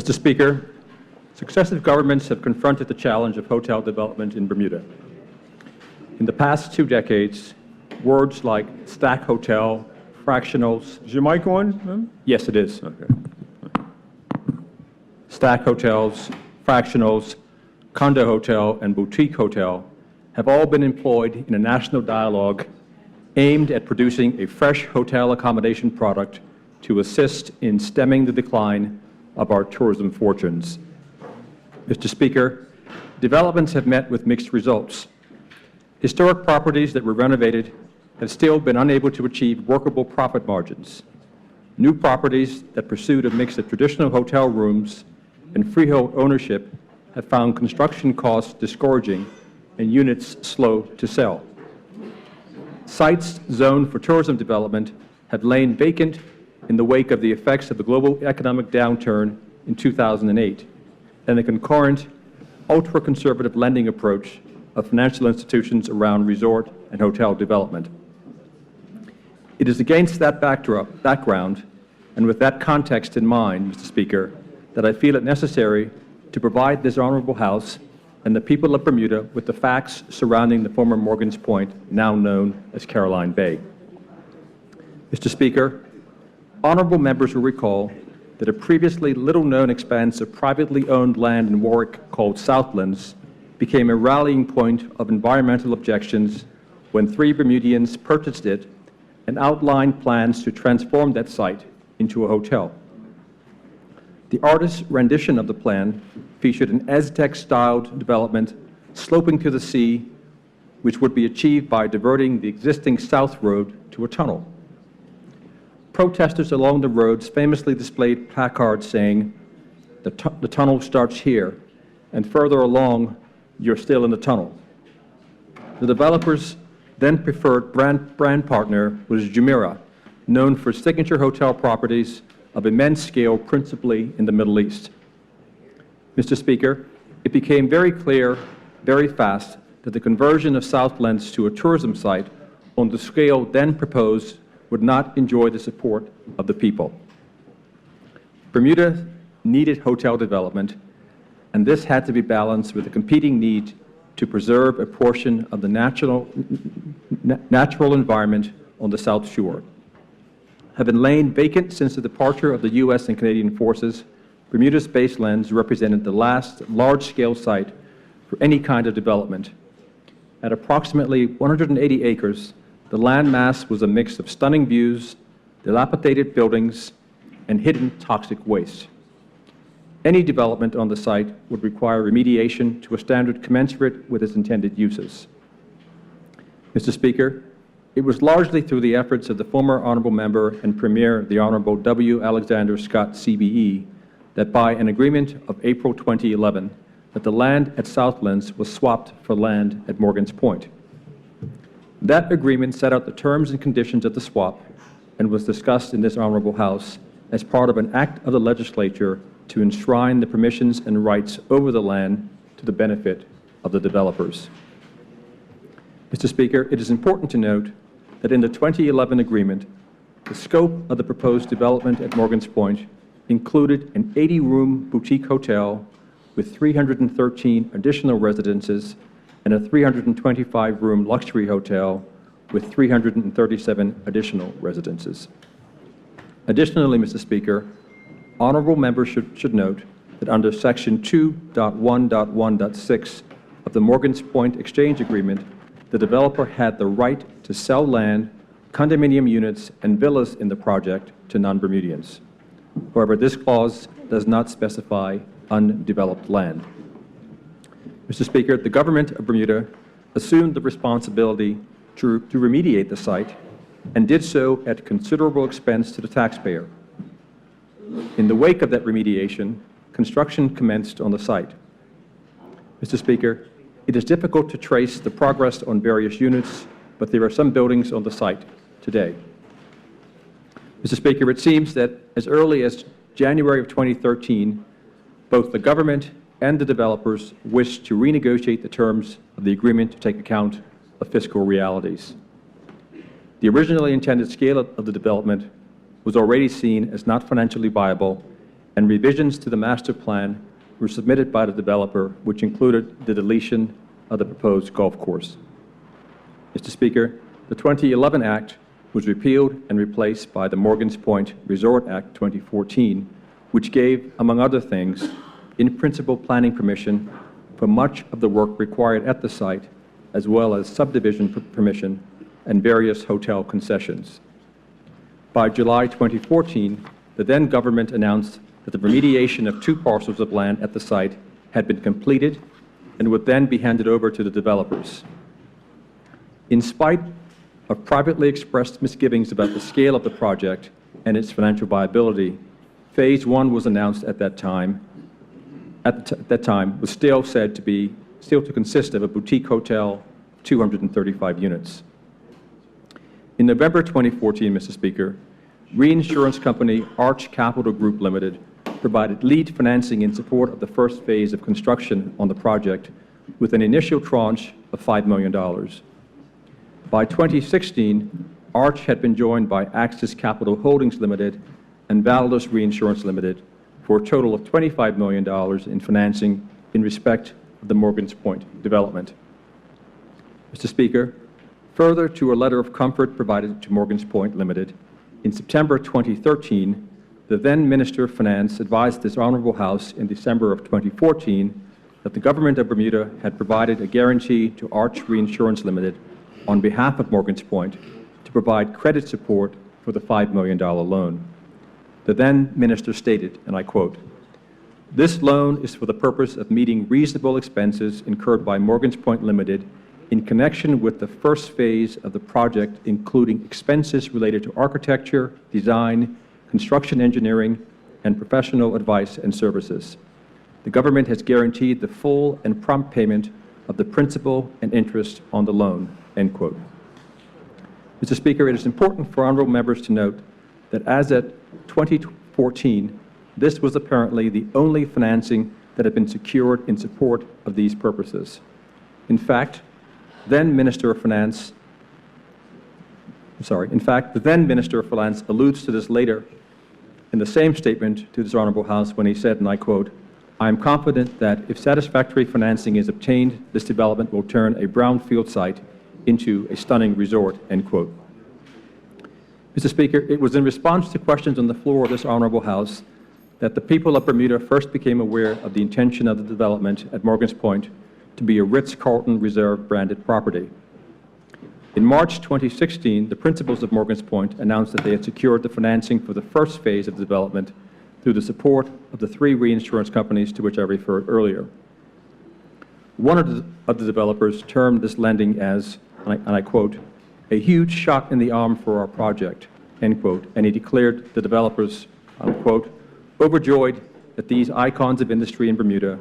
Mr. Speaker, successive governments have confronted the challenge of hotel development in Bermuda. In the past 2 decades, words like stack hotel, fractionals. Is your mic on? Yes, it is. Okay. Stack hotels, fractionals, condo hotel, and boutique hotel have all been employed in a national dialogue aimed at producing a fresh hotel accommodation product to assist in stemming the decline of our tourism fortunes. Mr. Speaker, developments have met with mixed results. Historic properties that were renovated have still been unable to achieve workable profit margins. New properties that pursued a mix of traditional hotel rooms and freehold ownership have found construction costs discouraging and units slow to sell. Sites zoned for tourism development have lain vacant in the wake of the effects of the global economic downturn in 2008 and the concurrent ultra-conservative lending approach of financial institutions around resort and hotel development. It is against that background and with that context in mind, Mr. Speaker, that I feel it necessary to provide this Honorable House and the people of Bermuda with the facts surrounding the former Morgan's Point, now known as Caroline Bay. Mr. Speaker, honorable members will recall that a previously little-known expanse of privately owned land in Warwick called Southlands became a rallying point of environmental objections when 3 Bermudians purchased it and outlined plans to transform that site into a hotel. The artist's rendition of the plan featured an Aztec-styled development sloping to the sea, which would be achieved by diverting the existing South Road to a tunnel. Protesters along the roads famously displayed placards saying, the tunnel starts here, and further along, you're still in the tunnel. The developer's then preferred brand partner was Jumeirah, known for signature hotel properties of immense scale, principally in the Middle East. Mr. Speaker, it became very clear very fast that the conversion of Southlands to a tourism site on the scale then proposed would not enjoy the support of the people. Bermuda needed hotel development, and this had to be balanced with the competing need to preserve a portion of the natural environment on the South Shore. Having lain vacant since the departure of the U.S. and Canadian forces, Bermuda's baselands represented the last large-scale site for any kind of development. At approximately 180 acres, the land mass was a mix of stunning views, dilapidated buildings, and hidden toxic waste. Any development on the site would require remediation to a standard commensurate with its intended uses. Mr. Speaker, it was largely through the efforts of the former Honourable Member and Premier, the Honourable W. Alexander Scott, CBE, that by an agreement of April 2011, that the land at Southlands was swapped for land at Morgan's Point. That agreement set out the terms and conditions of the swap and was discussed in this Honourable House as part of an act of the Legislature to enshrine the permissions and rights over the land to the benefit of the developers. Mr. Speaker, it is important to note that in the 2011 agreement, the scope of the proposed development at Morgan's Point included an 80-room boutique hotel with 313 additional residences and a 325-room luxury hotel with 337 additional residences. Additionally, Mr. Speaker, honourable members should note that under Section 2.1.1.6 of the Morgan's Point Exchange Agreement, the developer had the right to sell land, condominium units, and villas in the project to non-Bermudians. However, this clause does not specify undeveloped land. Mr. Speaker, the government of Bermuda assumed the responsibility to remediate the site and did so at considerable expense to the taxpayer. In the wake of that remediation, construction commenced on the site. Mr. Speaker, it is difficult to trace the progress on various units, but there are some buildings on the site today. Mr. Speaker, it seems that as early as January of 2013, both the government and the developers wished to renegotiate the terms of the agreement to take account of fiscal realities. The originally intended scale of the development was already seen as not financially viable, and revisions to the master plan were submitted by the developer, which included the deletion of the proposed golf course. Mr. Speaker, the 2011 Act was repealed and replaced by the Morgan's Point Resort Act 2014, which gave, among other things, in-principle planning permission for much of the work required at the site, as well as subdivision permission and various hotel concessions. By July 2014, the then government announced that the remediation of 2 parcels of land at the site had been completed and would then be handed over to the developers. In spite of privately expressed misgivings about the scale of the project and its financial viability, Phase 1 was announced at that time. Was still said to consist of a boutique hotel of 235 units. In November 2014, Mr. Speaker, reinsurance company Arch Capital Group Limited provided lead financing in support of the first phase of construction on the project with an initial tranche of $5 million. By 2016, Arch had been joined by Axis Capital Holdings Limited and Validus Reinsurance Limited for a total of $25 million in financing in respect of the Morgan's Point development. Mr. Speaker, further to a letter of comfort provided to Morgan's Point Limited, in September 2013, the then Minister of Finance advised this Honorable House in December of 2014 that the Government of Bermuda had provided a guarantee to Arch Reinsurance Limited on behalf of Morgan's Point to provide credit support for the $5 million loan. The then Minister stated, and I quote, "This loan is for the purpose of meeting reasonable expenses incurred by Morgan's Point Limited in connection with the first phase of the project, including expenses related to architecture, design, construction engineering, and professional advice and services. The government has guaranteed the full and prompt payment of the principal and interest on the loan," end quote. Mr. Speaker, it is important for honorable members to note that as at 2014, this was apparently the only financing that had been secured in support of these purposes. In fact, the then Minister of Finance alludes to this later in the same statement to this Honorable House when he said, and I quote, "I am confident that if satisfactory financing is obtained, this development will turn a brownfield site into a stunning resort," end quote. Mr. Speaker, it was in response to questions on the floor of this Honorable House that the people of Bermuda first became aware of the intention of the development at Morgan's Point to be a Ritz-Carlton Reserve branded property. In March 2016, the principals of Morgan's Point announced that they had secured the financing for the first phase of the development through the support of the 3 reinsurance companies to which I referred earlier. One of the developers termed this lending as, and I quote, "a huge shot in the arm for our project," end quote, and he declared the developers, unquote, "overjoyed that these icons of industry in Bermuda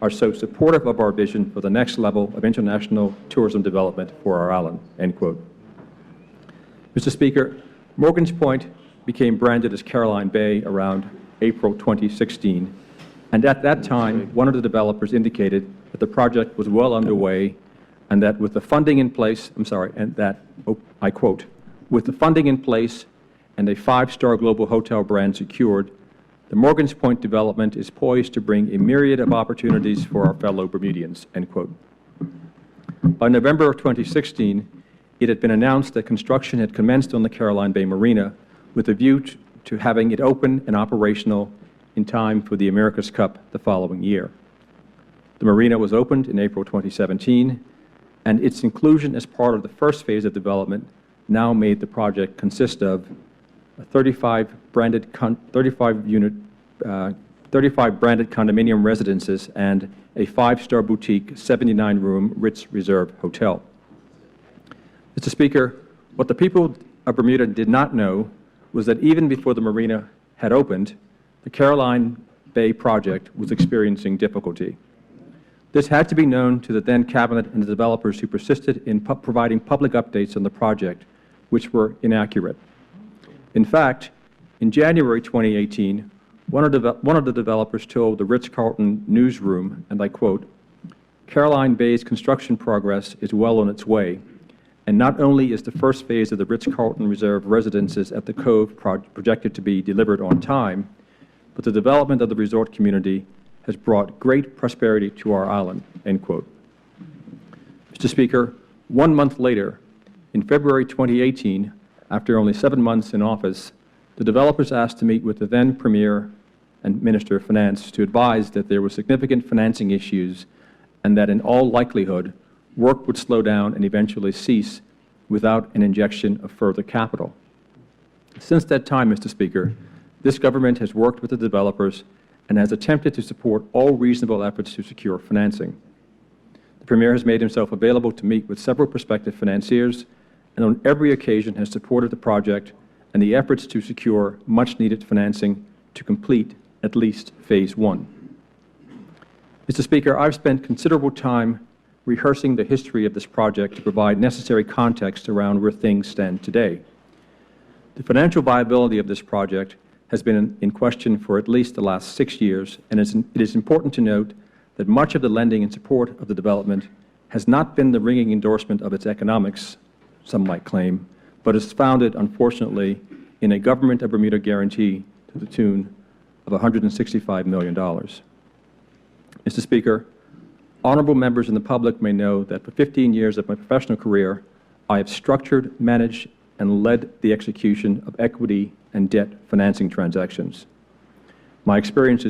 are so supportive of our vision for the next level of international tourism development for our island," end quote. Mr. Speaker, Morgan's Point became branded as Caroline Bay around April 2016, and at that time, one of the developers indicated that the project was well underway and that with the funding in place, I quote, "with the funding in place and a 5-star global hotel brand secured, the Morgan's Point development is poised to bring a myriad of opportunities for our fellow Bermudians," end quote. By November of 2016, it had been announced that construction had commenced on the Caroline Bay Marina with a view to having it open and operational in time for the America's Cup the following year. The marina was opened in April 2017, and its inclusion as part of the first phase of development now made the project consist of a 35 branded condominium residences and a 5-star boutique 79-room Ritz Reserve hotel. Mr. Speaker, what the people of Bermuda did not know was that even before the marina had opened, the Caroline Bay project was experiencing difficulty. This had to be known to the then Cabinet and the developers who persisted in providing public updates on the project, which were inaccurate. In fact, in January 2018, one of the developers told the Ritz-Carlton newsroom, and I quote, "Caroline Bay's construction progress is well on its way, and not only is the first phase of the Ritz-Carlton Reserve residences at the Cove projected to be delivered on time, but the development of the resort community has brought great prosperity to our island," end quote. Mr. Speaker, 1 month later, in February 2018, after only 7 months in office, the developers asked to meet with the then Premier and Minister of Finance to advise that there were significant financing issues and that in all likelihood, work would slow down and eventually cease without an injection of further capital. Since that time, Mr. Speaker, this government has worked with the developers and has attempted to support all reasonable efforts to secure financing. The Premier has made himself available to meet with several prospective financiers and on every occasion has supported the project and the efforts to secure much-needed financing to complete at least Phase 1. Mr. Speaker, I've spent considerable time rehearsing the history of this project to provide necessary context around where things stand today. The financial viability of this project has been in question for at least the last 6 years, and it is important to note that much of the lending in support of the development has not been the ringing endorsement of its economics, some might claim, but is founded, unfortunately, in a Government of Bermuda guarantee to the tune of $165 million. Mr. Speaker, honorable members and the public may know that for 15 years of my professional career, I have structured, managed, and led the execution of equity and debt financing transactions. My experience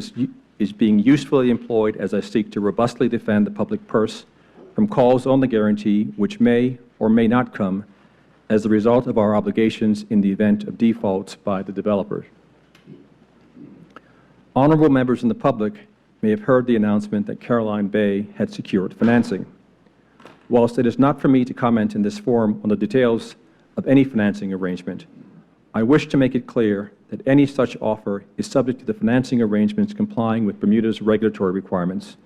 is being usefully employed as I seek to robustly defend the public purse from calls on the guarantee which may or may not come as a result of our obligations in the event of defaults by the developers. Honorable members and the public may have heard the announcement that Caroline Bay had secured financing. Whilst it is not for me to comment in this forum on the details of any financing arrangement, I wish to make it clear that any such offer is subject to the financing arrangements complying with Bermuda's regulatory requirements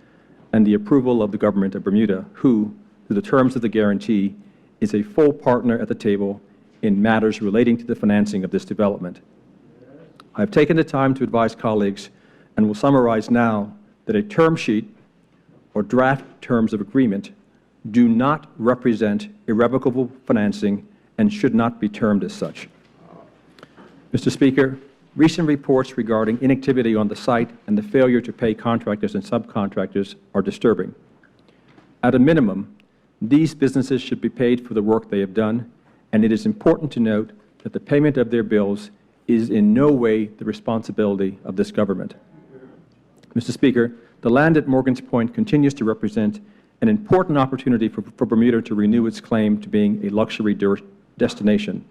and the approval of the Government of Bermuda, who, through the terms of the guarantee, is a full partner at the table in matters relating to the financing of this development. I have taken the time to advise colleagues and will summarize now that a term sheet or draft terms of agreement do not represent irrevocable financing and should not be termed as such. Mr. Speaker, recent reports regarding inactivity on the site and the failure to pay contractors and subcontractors are disturbing. At a minimum, these businesses should be paid for the work they have done, and it is important to note that the payment of their bills is in no way the responsibility of this government. Mr. Speaker, the land at Morgan's Point continues to represent an important opportunity for Bermuda to renew its claim to being a luxury destination.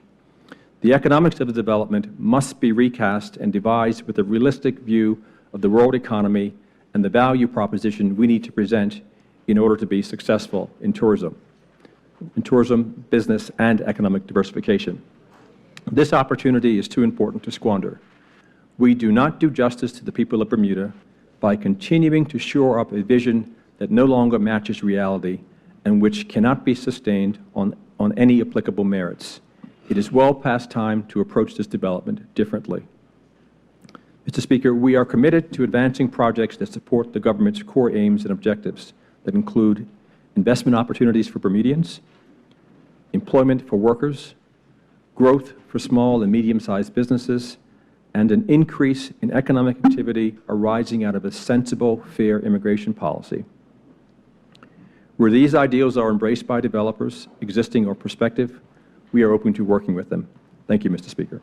The economics of the development must be recast and devised with a realistic view of the world economy and the value proposition we need to present in order to be successful in tourism, business, and economic diversification. This opportunity is too important to squander. We do not do justice to the people of Bermuda by continuing to shore up a vision that no longer matches reality and which cannot be sustained on any applicable merits. It is well past time to approach this development differently. Mr. Speaker, we are committed to advancing projects that support the government's core aims and objectives that include investment opportunities for Bermudians, employment for workers, growth for small and medium-sized businesses, and an increase in economic activity arising out of a sensible, fair immigration policy. Where these ideals are embraced by developers, existing or prospective, we are open to working with them. Thank you, Mr. Speaker.